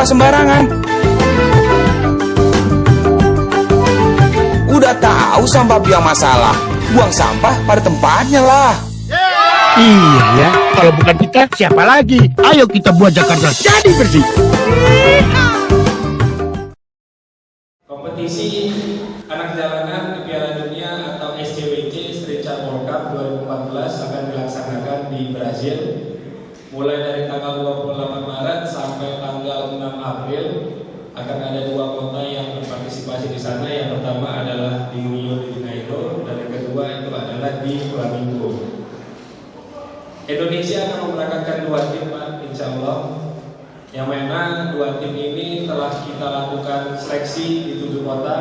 sampah sembarangan. Udah tahu sampah biang masalah, buang sampah pada tempatnya lah. Iya ya, kalau bukan kita siapa lagi? Ayo kita buat Jakarta jadi bersih. Kompetisi anak jalanan di Piala Dunia atau SCWC Street Chart World Cup 2014 akan dilaksanakan di Brazil mulai dari tanggal 28 Maret sampai tanggal 6 April. Akan ada 2 kota yang berpartisipasi di sana. Yang pertama adalah di Rio de Janeiro dan yang kedua itu adalah di Flamengo. Indonesia akan memberangkatkan 2 tim, Pak, insya Allah. Yang mana 2 tim ini telah kita lakukan seleksi di 7 kota.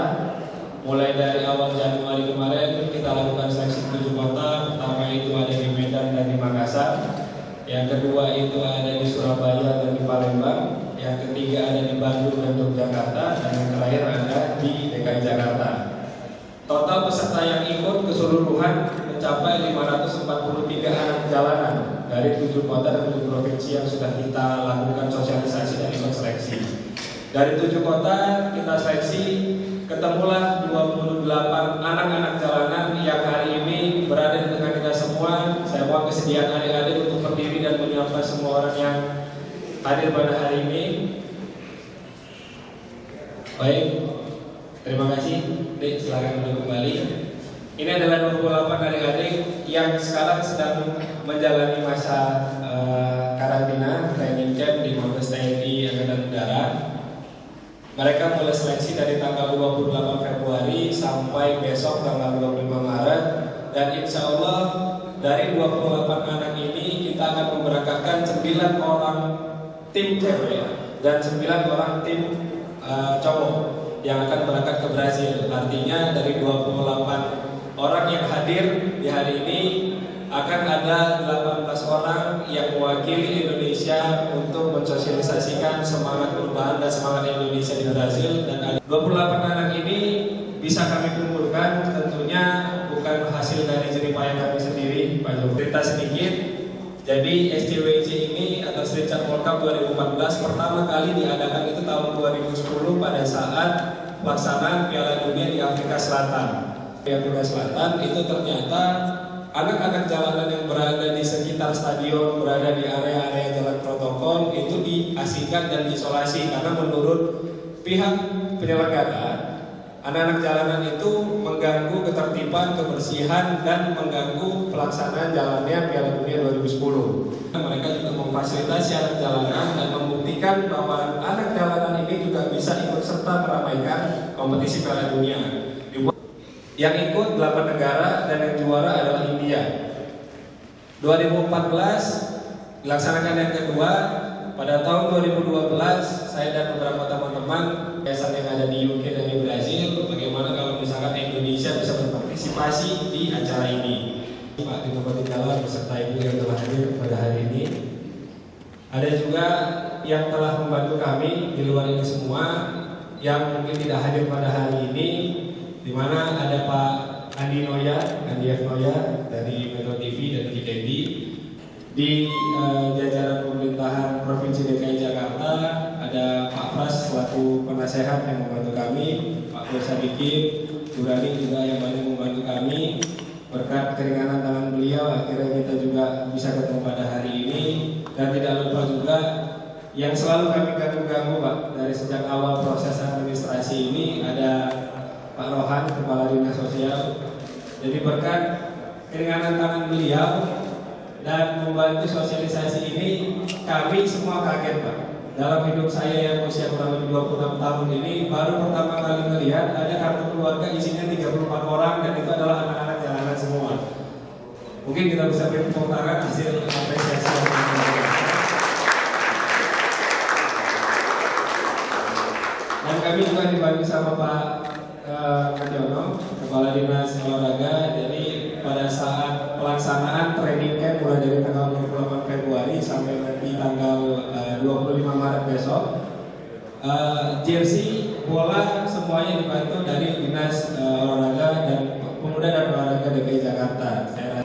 Mulai dari awal Januari kemarin kita lakukan seleksi di 7 kota. Pertama itu ada di Medan dan di Makassar. Yang kedua itu ada di Surabaya dan di Palembang. Yang ketiga ada di Bandung dan Yogyakarta. Dan yang terakhir ada di DKI Jakarta. Total peserta yang ikut keseluruhan mencapai 543 anak jalanan dari 7 kota dan 7 provinsi yang sudah kita lakukan sosialisasi dan ikut seleksi. Dari 7 kota kita seleksi, ketemulah 28 anak-anak jalanan yang hari ini berada di tengah kita semua. Saya mohon kesediaan adik-adik untuk berdiri dan menyapa semua orang yang hadir pada hari ini. Baik, terima kasih. Dek, silakan duduk kembali. Ini adalah 28 adik-adik yang sekarang sedang menjalani masa karantina training camp di Mabes TNI Angkatan Udara. Mereka mulai seleksi dari tanggal 28 Februari sampai besok tanggal 25 Maret. Dan insya Allah dari 28 anak ini kita akan memberangkatkan 9 orang tim cewek dan 9 orang tim cowok yang akan berangkat ke Brazil. Artinya dari 28 orang yang hadir di hari ini akan ada 18 orang yang mewakili Indonesia untuk mensosialisasikan semangat perubahan dan semangat Indonesia di Brazil. Dan ada 28 anak ini bisa kami kumpulkan, tentunya bukan hasil dari jeripaya kami sendiri, Pak Jokowi. Cerita sedikit. Jadi SCWC ini atau Street Chart World Cup 2014 pertama kali diadakan itu tahun 2010 pada saat pelaksanaan Piala Dunia di Afrika Selatan. Di Afrika Selatan itu ternyata anak-anak jalanan yang berada di sekitar stadion, berada di area-area jalan protokol itu diasingkan dan diisolasi karena menurut pihak penyelenggara anak-anak jalanan itu mengganggu ketertiban, kebersihan, dan mengganggu pelaksanaan jalannya Piala Dunia 2010. Mereka juga memfasilitasi anak jalanan dan membuktikan bahwa anak jalanan ini juga bisa ikut serta meramaikan kompetisi Piala Dunia. Yang ikut 8 negara dan yang juara adalah India. 2014 dilaksanakan yang kedua. Pada tahun 2012 saya dan beberapa teman-teman yayasan yang ada di UK dan di Brazil, bagaimana kalau misalkan Indonesia bisa berpartisipasi di acara ini. Pak Tino Patigala beserta ibu yang telah hadir pada hari ini. Ada juga yang telah membantu kami di luar ini semua yang mungkin tidak hadir pada hari ini, di mana ada Pak Andi F. Noya dari Metro TV dan GTV. Di jajaran pemerintahan Provinsi DKI Jakarta ada Pak Pras selaku penasehat yang membantu kami, Pak Bosadikit, Burani juga yang banyak membantu kami. Berkat keringanan tangan beliau akhirnya kita juga bisa ketemu pada hari ini. Dan tidak lupa juga yang selalu kami ganggu-ganggu, Pak, dari sejak awal proses administrasi ini ada Pak Rohan, Kepala Dinas Sosial. Jadi berkat keringanan tangan beliau dan membantu sosialisasi ini, kami semua kaget, Pak. Dalam hidup saya yang usia kurang lebih 26 tahun ini, baru pertama kali melihat ada kartu keluarga isinya 34 orang dan itu adalah anak-anak jalanan semua. Mungkin kita bisa beri tepuk tangan hasil apresiasi. Dan kami juga dibantu sama Pak Kadiono, Kepala Dinas Olahraga. Jadi pada saat pelaksanaan training camp mulai dari tanggal 28 Februari sampai nanti tanggal 25 Maret besok, jersey, bola semuanya dibantu dari Dinas Olahraga dan Pemuda dan Olahraga DKI Jakarta.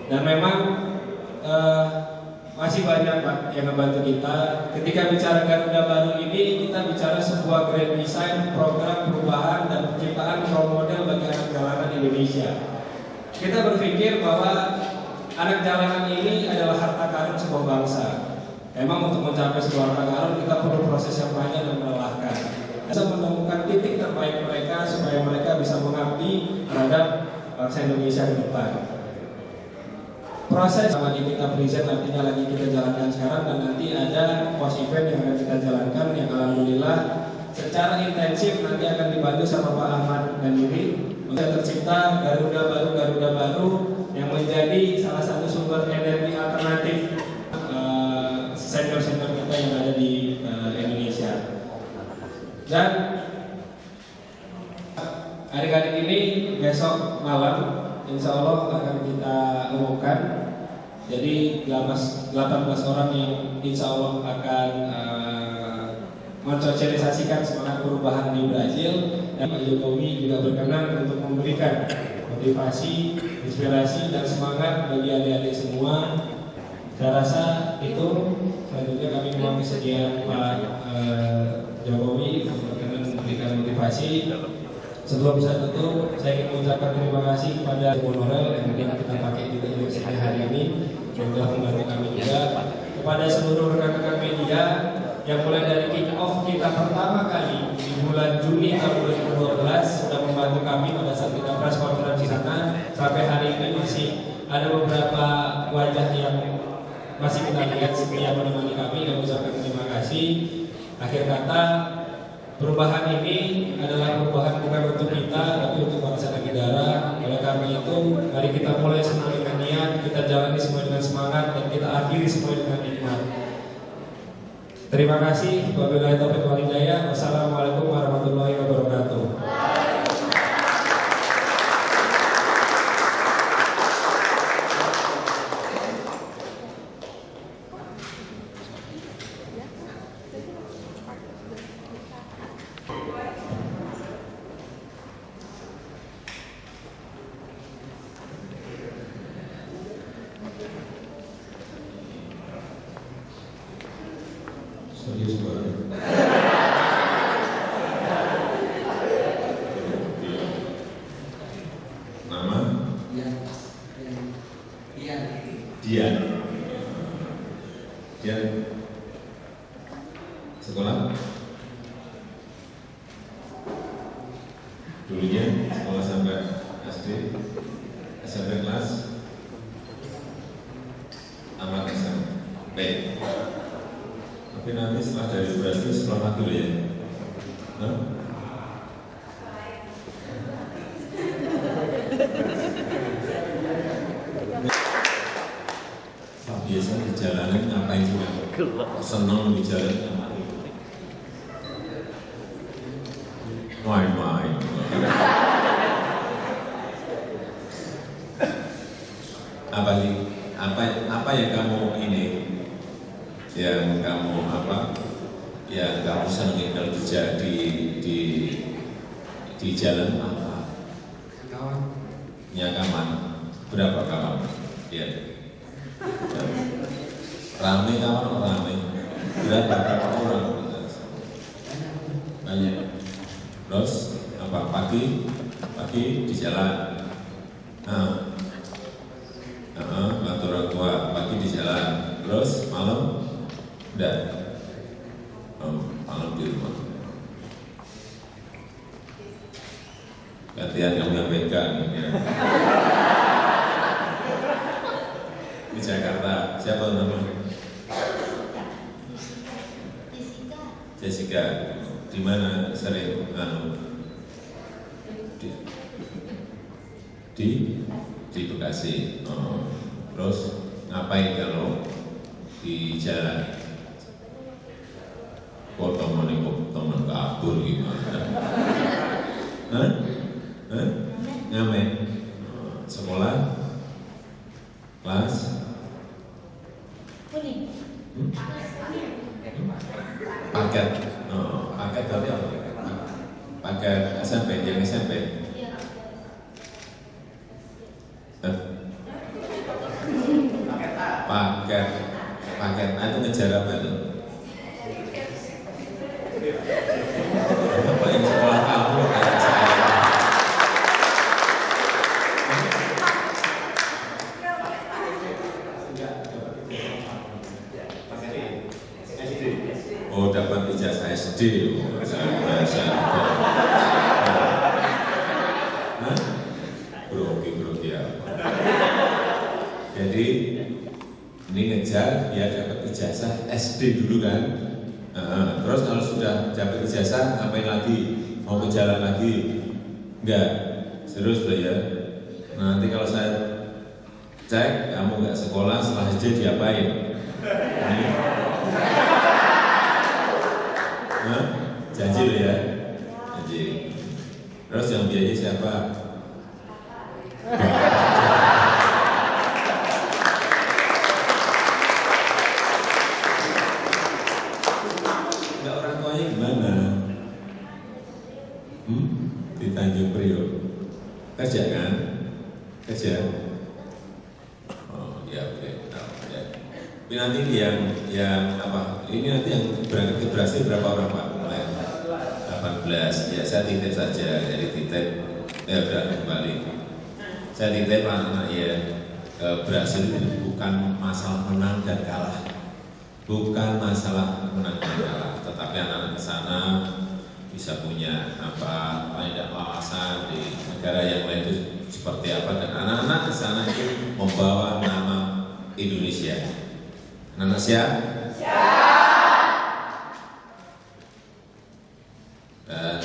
Dan memang masih banyak Pak yang membantu kita. Ketika bicara Garuda Baru ini, kita bicara sebuah grand design, program perubahan dan penciptaan role model bagi anak jalanan Indonesia. Kita berpikir bahwa anak jalanan ini adalah harta karun sebuah bangsa. Memang untuk mencapai sebuah harta karun kita perlu proses yang panjang dan melelahkan. Bisa menemukan titik terbaik mereka supaya mereka bisa mengabdi terhadap bangsa Indonesia ke depan. Proses lagi kita present nantinya lagi kita jalankan sekarang, dan nanti ada post event yang akan kita jalankan yang alhamdulillah secara intensif nanti akan dibantu sama Pak Ahmad dan Yuri. Bisa tercipta Garuda Baru yang menjadi salah satu sumber energi alternatif senior-senior kita yang ada di Indonesia. Dan adik-adik ini besok malam insya Allah akan kita umumkan. Jadi 18 orang yang insya Allah akan mensosialisasikan semangat perubahan di Brazil, dan Pak Jokowi juga berkenan untuk memberikan motivasi, inspirasi dan semangat bagi adik-adik semua. Saya rasa itu. Selanjutnya kami mohon kesediaan Pak Jokowi berkenan memberikan motivasi. Sebelum saya tutup, saya ingin mengucapkan terima kasih kepada honorer yang kita pakai di universitas hari ini yang telah membantu kami juga, kepada seluruh rekan-rekan media yang mulai dari kick off kita pertama kali di bulan Juni tahun 2012 sudah membantu kami pada saat kita press conference di sana. Sampai hari ini masih ada beberapa wajah yang masih kita lihat setia menemani kami, dan ucapkan terima kasih. Akhir kata, perubahan ini adalah perubahan bukan untuk kita, tapi untuk bangsa dan negara. Oleh karena itu, mari kita mulai semua dengan niat, kita jalani semua dengan semangat, dan kita akhiri semua dengan nikmat. Terima kasih. Wabillahi taufiq wal hidayah. Wassalamualaikum warahmatullahi wabarakatuh. Serius banget. Nama? Dian. Sekolah? Dulunya sekolah sampai SD, SMP kelas, tamat SMA. Baik. Tapi nanti setelah dari Brazil sekolah dulu ya. Hah? Biasa di jalanan ngapain juga? Senang di jalan. Main-main. Apa yang kamu ini? Yang kamu yang kamu senang kalau di jalan apa? Kawan. Berapa kawan? Ya. Rame kawan, rame. Berapa orang? Banyak. Terus apa? Pagi di jalan. Bantu orang tua. Pagi di jalan. Terus malam? Udah. Malam di rumah. Gantian kamu yang pegang ya. Di Jakarta, siapa namanya? Jessica. Di mana sering di Bekasi. Terus ngapain kalau di jalan? Kok teman kabur gimana? Ngamen? Sekolah? Kelas? Paket? Paket tadi apa? Paket SMP, yang SMP? Paket Itu ngejar apa itu? Apa yang sekolah kamu kayak saya? Oh, dapat ijazah SD. Oh, saya. Grogi apa? Jadi ini ngejar biar dapat ijazah SD dulu kan. Terus kalau sudah dapat ijazah ngapain lagi? Mau ke jalan lagi? Enggak. Serius loh ya. Nanti kalau saya cek kamu nggak sekolah setelah SD diapain? Janji loh ya. Janji. Terus yang biayanya siapa? Enggak, orang tuanya gimana? Di Tanjung Priok kerja kan? Kerja? Oh ya oke. Ya. Tapi nanti yang apa? Ini nanti yang berangkat ke Brasil berapa orang Pak? 18. Ya saya titip saja dari titip. Ya udah kembali. Saya titip anak-anak ya ke Brasil itu bukan masalah menang dan kalah, bukan masalah menang dan kalah, tetapi anak-anak ke sana bisa punya banyak wawasan di negara yang lain itu seperti apa, dan anak-anak ke sana itu membawa nama Indonesia. Anak-anak siap? Dan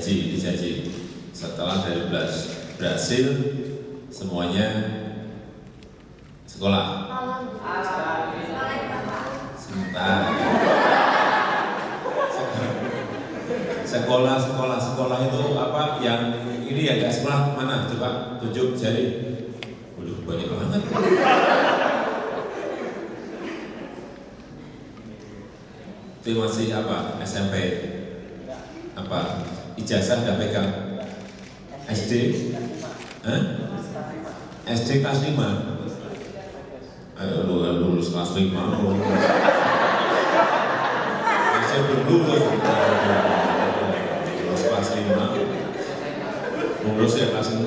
dijanji setelah dari Brasil semuanya sekolah. Sebentar. Sekolah itu apa? Yang ini ya nggak sekolah mana? Coba tunjuk jari. Waduh banyak banget. Itu masih apa? SMP. Apa? Ijazah udah pegang? SD? SD kelas 5? Ayo lulus kelas 5. Saya belum lulus. Lulus kelas 5. Lulus ya kelas 6.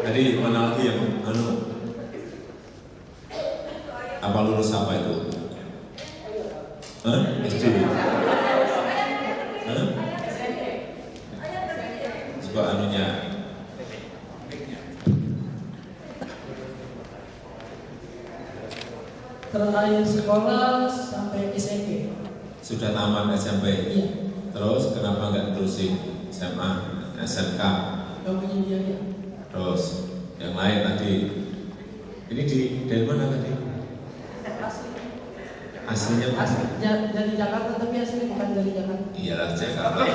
Jadi mana lagi yang apa lulus apa itu? SD? Coba anunya. Terakhir sekolah sampai SMP. Sudah tamat SMP? Iya. Terus kenapa nggak terusin SMA, SMK? Gak punya biaya. Terus yang lain tadi, ini dari mana tadi? Aslinya mana? Dari Jakarta, tapi asli bukan dari Jakarta. Iyalah Jakarta.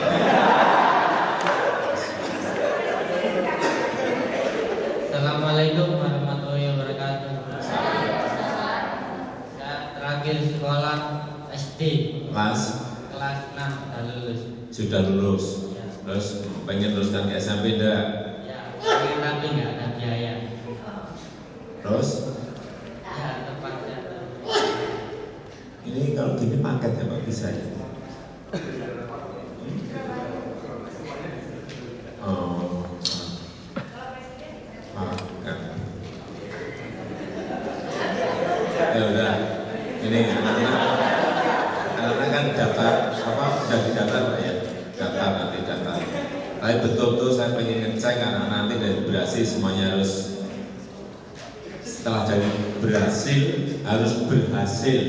Assalamualaikum warahmatullahi wabarakatuh. Saya terakhir sekolah SD Kelas kelas 6 sudah lulus. sudah lulus. Ya. Terus pengen teruskan ke SMP enggak? Ya, tapi nggak ada biaya. Terus Ya, tempatnya. ini kalau gini paket ya Pak, bisa ya? Oh, paket. Ya udah, ini anak-anak kan daftar sudah didaftar Pak ya? Nanti daftar. Tapi betul-betul saya pengen ngecek anak nanti dari Brasil semuanya harus, setelah dari Brasil harus berhasil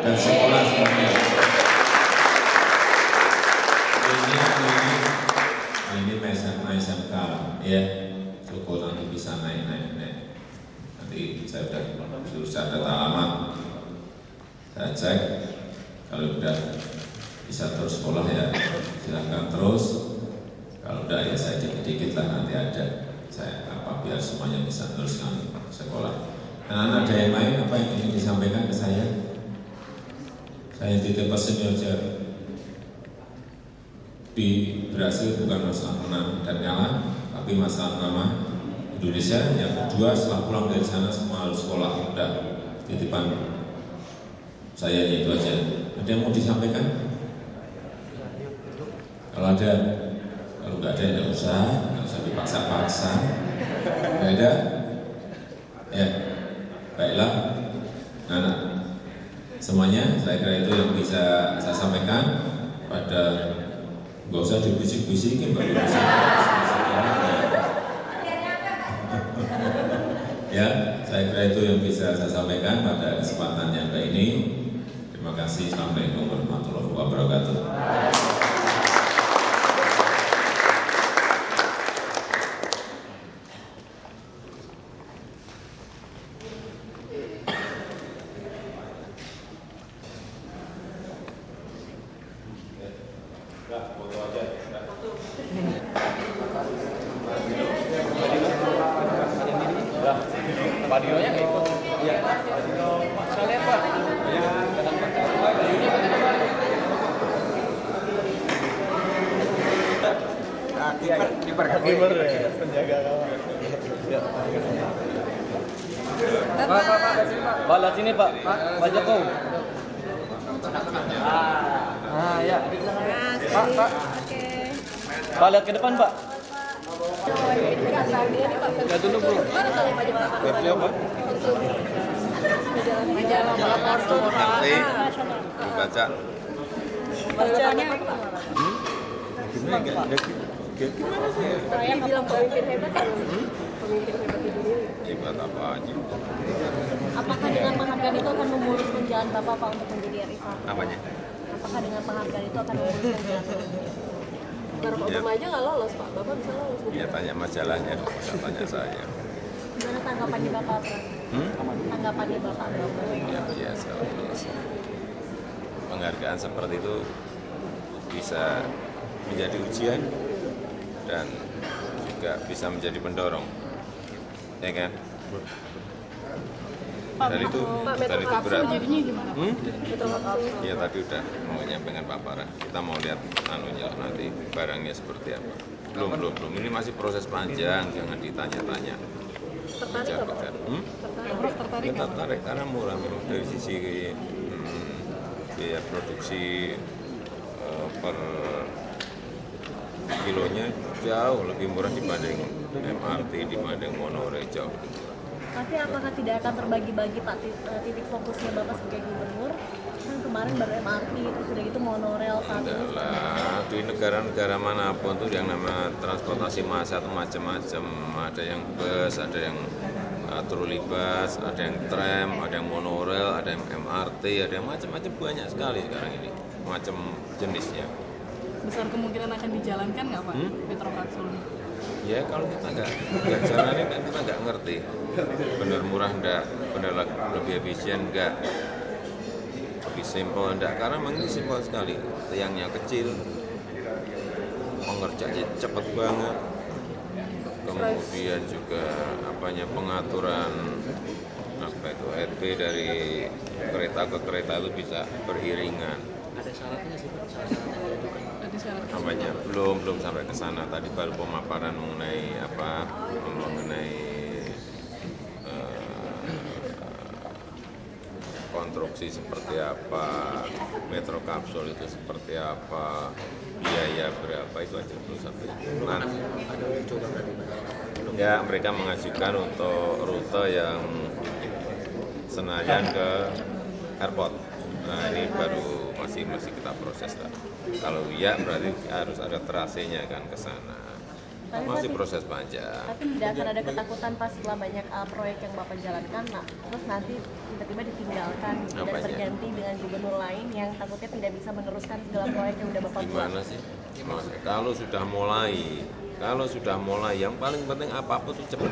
dan sekolah semuanya. Ini SMK ya, cukup nanti bisa naik. Nanti saya sudah data alamat, saya cek. Kalau udah bisa terus sekolah ya silahkan terus. Kalau udah ya saya dikit-dikit lah, nanti ada saya biar semuanya bisa teruskan sekolah. Dan ada yang lain apa yang ingin disampaikan ke saya? Saya titip pesan aja. Di Brasil bukan masalah menang dan kalah, tapi masalah nama Indonesia. Yang kedua, setelah pulang dari sana semua harus sekolah. Udah titipan saya itu aja. Ada yang mau disampaikan? Kalau ada, kalau nggak ada nggak usah dipaksa-paksa. Nggak ada? Ya, baiklah. Nah, semuanya saya kira itu yang bisa saya sampaikan. Pada nggak usah dibisik-bisikin, baru bisa. Ya, saya kira itu yang bisa saya sampaikan pada kesempatan yang baik ini. Terima kasih. Assalamualaikum warahmatullahi wabarakatuh. Pak, lihat sini Pak, Pak Jokowi. Ya. Pak. Pak, lihat ke depan Pak. Ya dulu bro. Beliau Pak. Nanti dibaca. Bacanya bilang pemimpin hebat kan? Pemimpin hebat di dunia. Hebat apa aja? Apakah dengan penghargaan itu akan memuluskan jalan Bapak Pak untuk menjadi RIFA? Apanya? Apakah dengan penghargaan itu akan memuluskan jalan Barack Obama aja nggak lolos Pak, Bapak bisa lolos? Ya tanya majalahnya, bisa tanya saya. Gimana tanggapannya Bapak Pak? Tanggapannya Bapak Bapak? Ya biasa. Penghargaan seperti itu bisa menjadi ujian dan juga bisa menjadi pendorong, ya kan? Dan itu berat. Ya tadi udah mau menyampaikan paparan. Kita mau lihat anunya nanti barangnya seperti apa. Belum. Ini masih proses panjang, jangan ditanya-tanya. Tertarik? Tertarik karena murah memang dari sisi biaya produksi per kilonya jauh lebih murah dibanding MRT, dibanding monorail jauh. Tapi apakah tidak akan terbagi-bagi Pak titik fokusnya Bapak sebagai gubernur? Kan kemarin baru MRT, terus sudah gitu monorail, Adalah di negara-negara manapun tuh yang namanya transportasi massa itu macam-macam. Ada yang bus, ada yang trolleybus, ada yang tram, ada yang monorail, ada yang MRT, ada yang macam-macam, banyak sekali sekarang ini macam jenisnya. Besar kemungkinan akan dijalankan nggak Pak Metro Kapsul? Ya kalau kita nggak jalanin kan kita nggak ngerti. Benar murah enggak, benar lebih efisien enggak, lebih simpel enggak, karena memang ini simpel sekali. Tiangnya kecil, pengerjanya cepat banget, kemudian juga pengaturan RP dari kereta ke kereta itu bisa beriringan. Ada syaratnya sih Pak? Belum sampai ke sana. Tadi baru pemaparan mengenai konstruksi seperti apa, metro kapsul itu seperti apa, biaya berapa, itu aja belum sampai. Ya mereka mengajukan untuk rute yang Senayan ke airport. Nah ini baru masih kita proses lah. Kalau iya berarti harus ada trasenya kan ke sana. Masih proses panjang. Tapi tidak akan ada ketakutan pas setelah banyak proyek yang Bapak jalankan, terus nanti tiba-tiba ditinggalkan dan berganti dengan gubernur lain yang takutnya tidak bisa meneruskan segala proyek yang udah Bapak buat. Gimana sih? Kalau sudah mulai, yang paling penting apapun itu cepat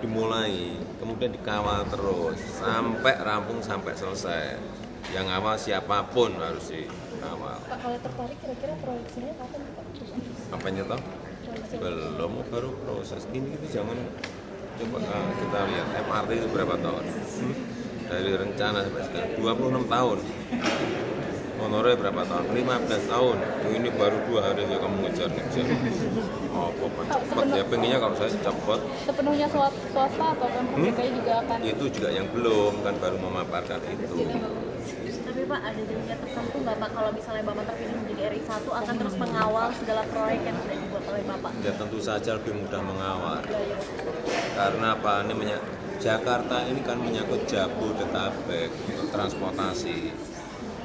dimulai, kemudian dikawal terus sampai rampung, sampai selesai. Yang awal siapapun harus dikawal. Pak, kalau tertarik kira-kira proyeksinya kapan Pak? Apanya toh? Belum, baru proses. Ini jangan coba kita lihat MRT itu berapa tahun? Dari rencana sampai sekarang 26 tahun. Honornya berapa tahun? 15 tahun. Ini baru 2 hari ya kamu ngejar-ngejar. Oh, cepet ya. Pengennya kalau saya cepet. Sepenuhnya swasta atau Pemprov DKI juga akan? Itu juga yang belum, kan baru memaparkan itu. Tapi Pak, ada janji tertentu nggak Pak kalau misalnya Bapak terpilih menjadi RI 1 akan terus mengawal segala proyek yang sudah dibuat oleh Bapak? Ya tentu saja lebih mudah mengawal. Karena apa? Ini Jakarta ini kan menyangkut Jabodetabek untuk transportasi.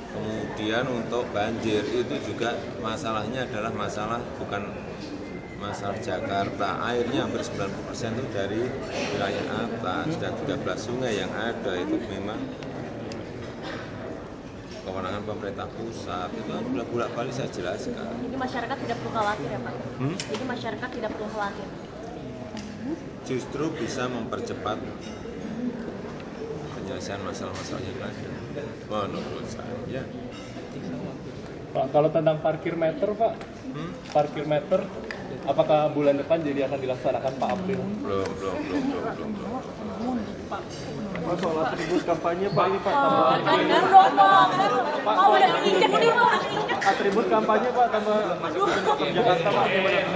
Kemudian untuk banjir itu juga masalahnya adalah bukan masalah Jakarta. Airnya hampir 90% itu dari wilayah atas dan 13 sungai yang ada itu memang kewenangan pemerintah pusat. Itu sudah bolak-balik saya jelaskan. Jadi masyarakat tidak perlu khawatir ya Pak? Jadi masyarakat tidak perlu khawatir? Justru bisa mempercepat penyelesaian masalah-masalah yang ada. Menurut saya. Pak, kalau tentang parkir meter, Pak, parkir meter, apakah bulan depan jadi akan dilaksanakan Pak April? Belum. Pak, soal atribut kampanye Pak ini Pak, atribut kampanye Pak tambah masuk Jakarta Pak, gimana?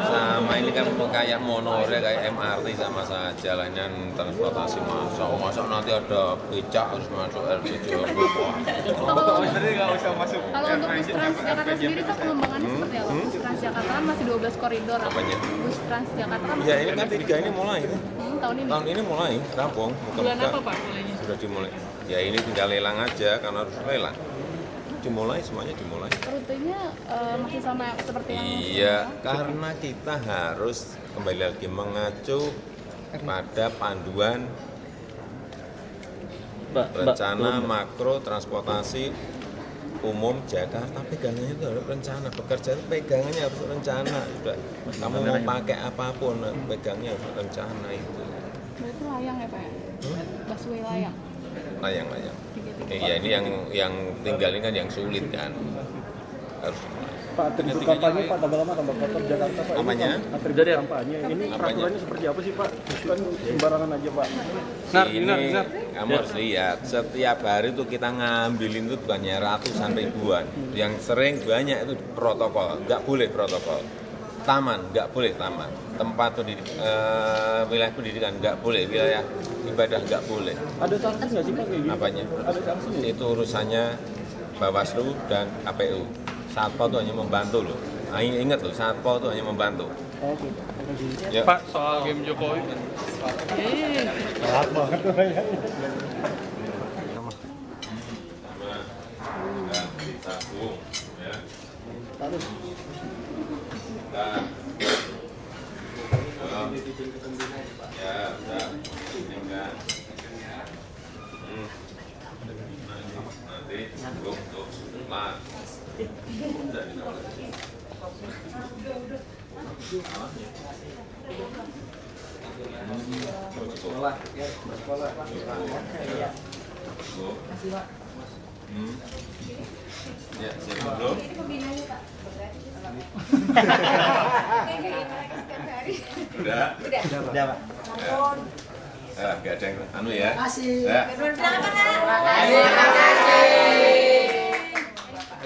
Sama ini kan kayak monorail kayak MRT sama saja lainnya transportasi masa nanti ada becak harus masuk LCD. Kalau untuk bus Transjakarta sendiri Pak, pengembangannya seperti apa? Bus Transjakarta kan masih 12 koridor. Apanya? Bus Transjakarta masih Ya ini kan 3 ini mulai. tahun ini. Tahun ini mulai rampung. Bulan apa Pak mulainya? Sudah dimulai. Ya ini tinggal lelang aja karena harus lelang. Semuanya dimulai. Rutenya masih sama seperti yang Iya, karena kita harus kembali lagi mengacu pada panduan rencana makro transportasi umum Jakarta. Pegangannya itu harus rencana, bekerja itu pegangannya harus rencana. Sudah, kamu mau pakai apapun, pegangnya harus rencana itu. Berarti layang ya Pak ya? Busway layang? Layang. Iya, ini yang tinggal ini kan yang sulit kan. Harus. Pak, atribut kampanye Pak tambah lama tambah kotor Jakarta Pak. Namanya? Atribut kampanye. Ini peraturannya seperti apa sih Pak? Kan sembarangan aja Pak. Ini kamu harus lihat, setiap hari itu kita ngambilin itu bukannya ratusan ribuan. Yang sering banyak itu protokol, nggak boleh protokol. Taman, nggak boleh taman. Tempat wilayah pendidikan, nggak boleh. Wilayah ibadah, nggak boleh. Ada sanksi nggak sih Pak kayak gitu? Apanya? Ada sanksi nggak? Itu urusannya Bawaslu dan KPU. Satpol itu hanya membantu loh. Nah, ingat loh, Satpol itu hanya membantu. Oke. Ya. Pak, soal game Jokowi. Galak banget orangnya. Ditabung, ya. Harus. Ya, udah. Enggak. Nanti untuk lah. Ya, siap belum? Udah? Udah, Pak. Gak ada yang anu ya.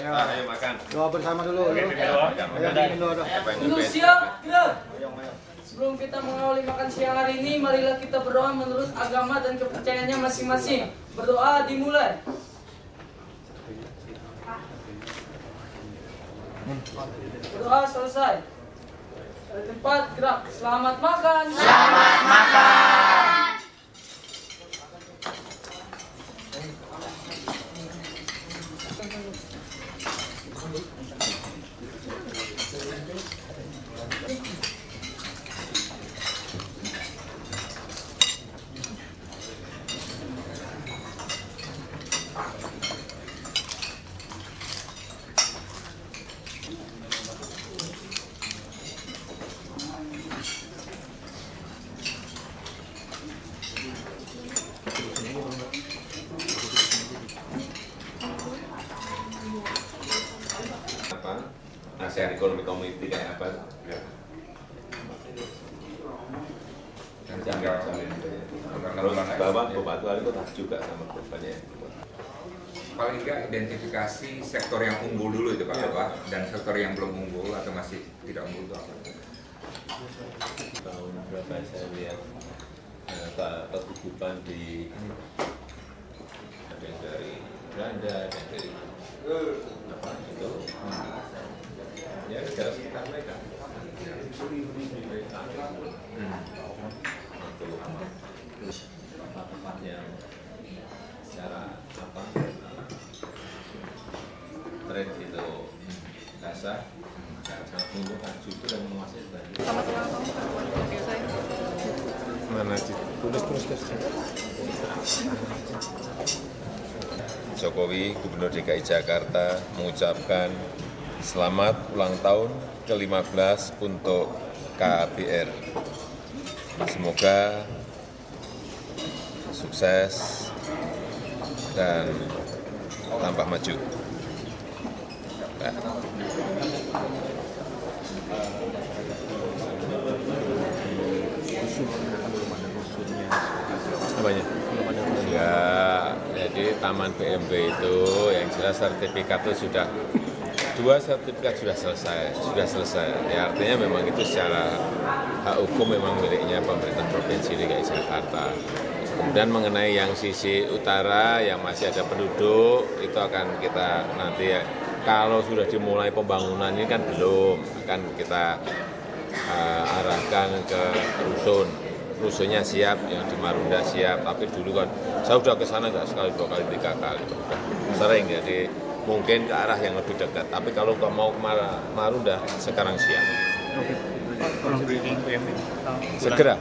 Ayo makan. Doa bersama dulu. Sebelum kita mengawali makan siang hari ini, marilah kita berdoa menurut agama dan kepercayaannya masing-masing. Berdoa dimulai. Berdoa selesai. Dari tempat gerak. Selamat makan. Selamat makan. ASEAN Economic Community kayak apa? Ya. Jamin. Kalau bawah Bupati Wali Kota juga sama banyak. paling nggak identifikasi sektor yang unggul dulu itu Pak, apa? Dan sektor yang belum unggul atau masih tidak unggul itu apa? Tahun berapa saya lihat kegugupan di ada yang dari Belanda, ada yang dari apa itu, ya negara sekitar mereka. Untuk tempat-tempat yang secara apa tren itu dasar sangat menguntungkan justru dan menguasai banjir. Selamat ulang tahun Pak. Oke, saya. Mana sih? Tulis. Jokowi, Gubernur DKI Jakarta, mengucapkan selamat ulang tahun ke-15 untuk KPR. Semoga sukses dan tambah maju. Apanya? Ya, jadi Taman BMB itu yang jelas sertifikat itu sudah 2 sertifikat sudah selesai. Ya artinya memang itu secara hak hukum memang miliknya pemerintah provinsi DKI Jakarta. Kemudian mengenai yang sisi utara yang masih ada penduduk itu akan kita nanti kalau sudah dimulai pembangunan ini kan belum akan kita arahkan ke rusunnya siap, yang di Marunda siap, tapi dulu kan saya sudah ke sana nggak sekali, 2 kali, 3 kali, udah sering, jadi mungkin ke arah yang lebih dekat. Tapi kalau mau ke Marunda sekarang siap. Segera,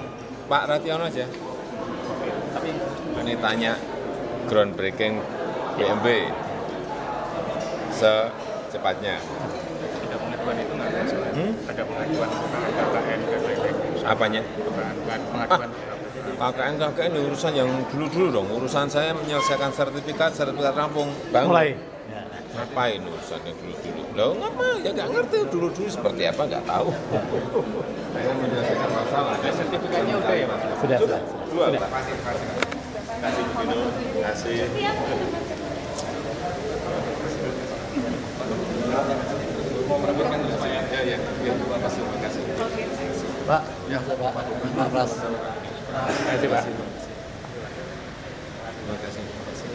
Pak Rationo aja. Ini tanya groundbreaking BMB secepatnya. Ada pengajuan itu nggak ada? Ada pengajuan KKN, Apanya? Pengajuan. KKN urusan yang dulu-dulu dong. Urusan saya menyelesaikan sertifikat rampung. Bangun. Mulai. Ngapain urusan yang dulu-dulu? Loh ngapain? Ya nggak ngerti dulu-dulu seperti apa, nggak tahu. Saya menyelesaikan masalah. Sertifikatnya udah ya Pak? Sudah. Dua, Pak. Kasih Bino, kasih. Menerbitkan terus Pak ya? Ya, terima kasih. Pak, ya Pak. Mas. Terima kasih Pak. Terima kasih.